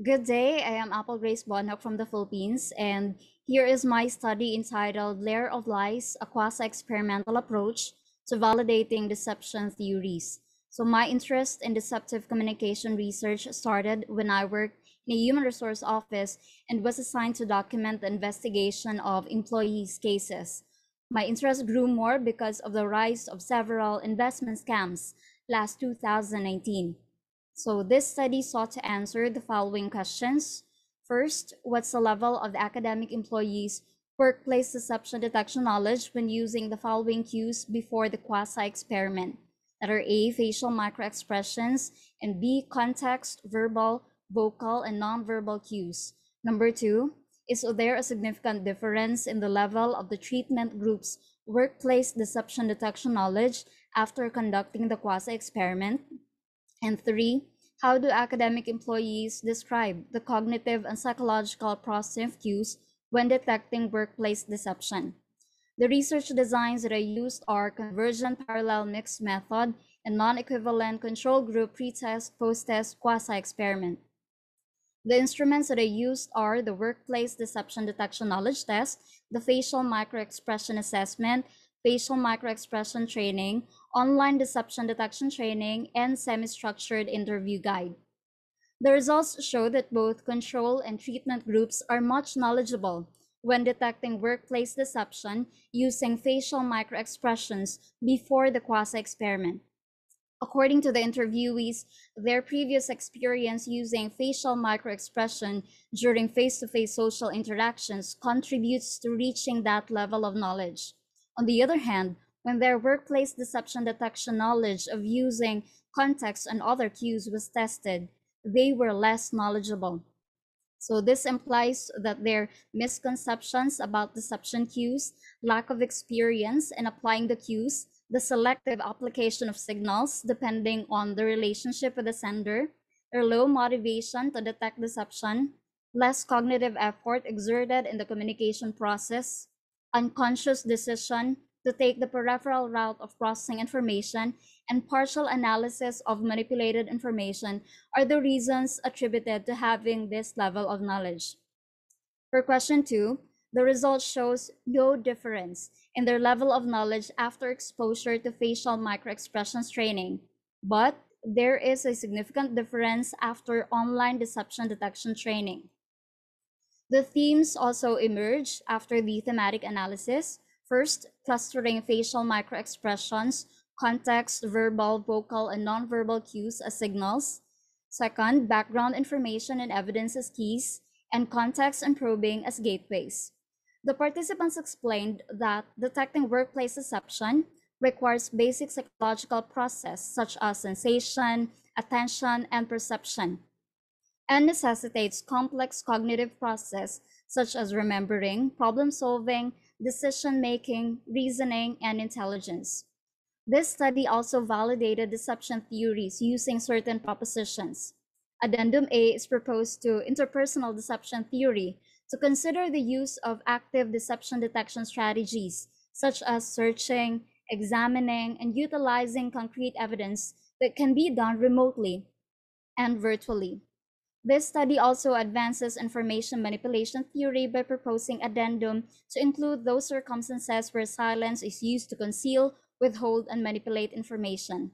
Good day. I am Apple Grace Bonhoc from the Philippines, and here is my study entitled Lair of Lies, a quasi-experimental approach to validating deception theories. So my interest in deceptive communication research started when I worked in a human resource office and was assigned to document the investigation of employees' cases. My interest grew more because of the rise of several investment scams last 2019. So this study sought to answer the following questions. First, what's the level of the academic employees' workplace deception detection knowledge when using the following cues before the quasi-experiment? Letter A, facial microexpressions, and B, context, verbal, vocal, and nonverbal cues. Number two, is there a significant difference in the level of the treatment group's workplace deception detection knowledge after conducting the quasi-experiment? And three, how do academic employees describe the cognitive and psychological processing cues when detecting workplace deception? The research designs that I used are convergent parallel mixed method and non-equivalent control group pretest, post-test, quasi-experiment. The instruments that I used are the workplace deception detection knowledge test, the facial microexpression assessment, facial microexpression training, online deception detection training, and semi-structured interview guide. The results show that both control and treatment groups are much knowledgeable when detecting workplace deception using facial microexpressions before the quasi-experiment. According to the interviewees, their previous experience using facial microexpression during face-to-face social interactions contributes to reaching that level of knowledge. On the other hand, when their workplace deception detection knowledge of using context and other cues was tested, they were less knowledgeable. So this implies that their misconceptions about deception cues, lack of experience in applying the cues, the selective application of signals depending on the relationship with the sender, their low motivation to detect deception, less cognitive effort exerted in the communication process, unconscious decision to take the peripheral route of processing information, and partial analysis of manipulated information are the reasons attributed to having this level of knowledge. For question two, the result shows no difference in their level of knowledge after exposure to facial microexpressions training, but there is a significant difference after online deception detection training. The themes also emerge after the thematic analysis. First, clustering facial microexpressions, context, verbal, vocal, and nonverbal cues as signals. Second, background information and evidence as keys, and context and probing as gateways. The participants explained that detecting workplace deception requires basic psychological process such as sensation, attention, and perception, and necessitates complex cognitive process such as remembering, problem solving, decision making, reasoning, and intelligence. This study also validated deception theories using certain propositions. Addendum A is proposed to interpersonal deception theory to consider the use of active deception detection strategies, such as searching, examining, and utilizing concrete evidence that can be done remotely and virtually. This study also advances information manipulation theory by proposing addendum to include those circumstances where silence is used to conceal, withhold, and manipulate information.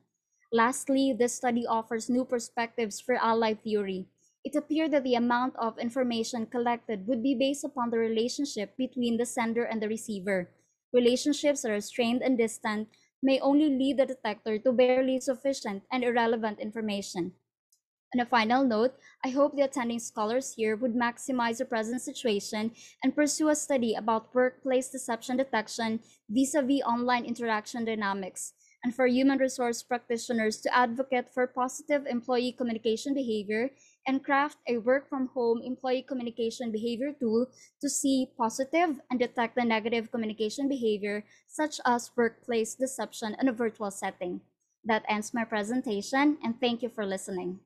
Lastly, this study offers new perspectives for ally theory. It appeared that the amount of information collected would be based upon the relationship between the sender and the receiver. Relationships that are strained and distant may only lead the detector to barely sufficient and irrelevant information. On a final note, I hope the attending scholars here would maximize the present situation and pursue a study about workplace deception detection vis-a-vis online interaction dynamics, and for human resource practitioners to advocate for positive employee communication behavior and craft a work-from-home employee communication behavior tool to see positive and detect the negative communication behavior, such as workplace deception in a virtual setting. That ends my presentation, and thank you for listening.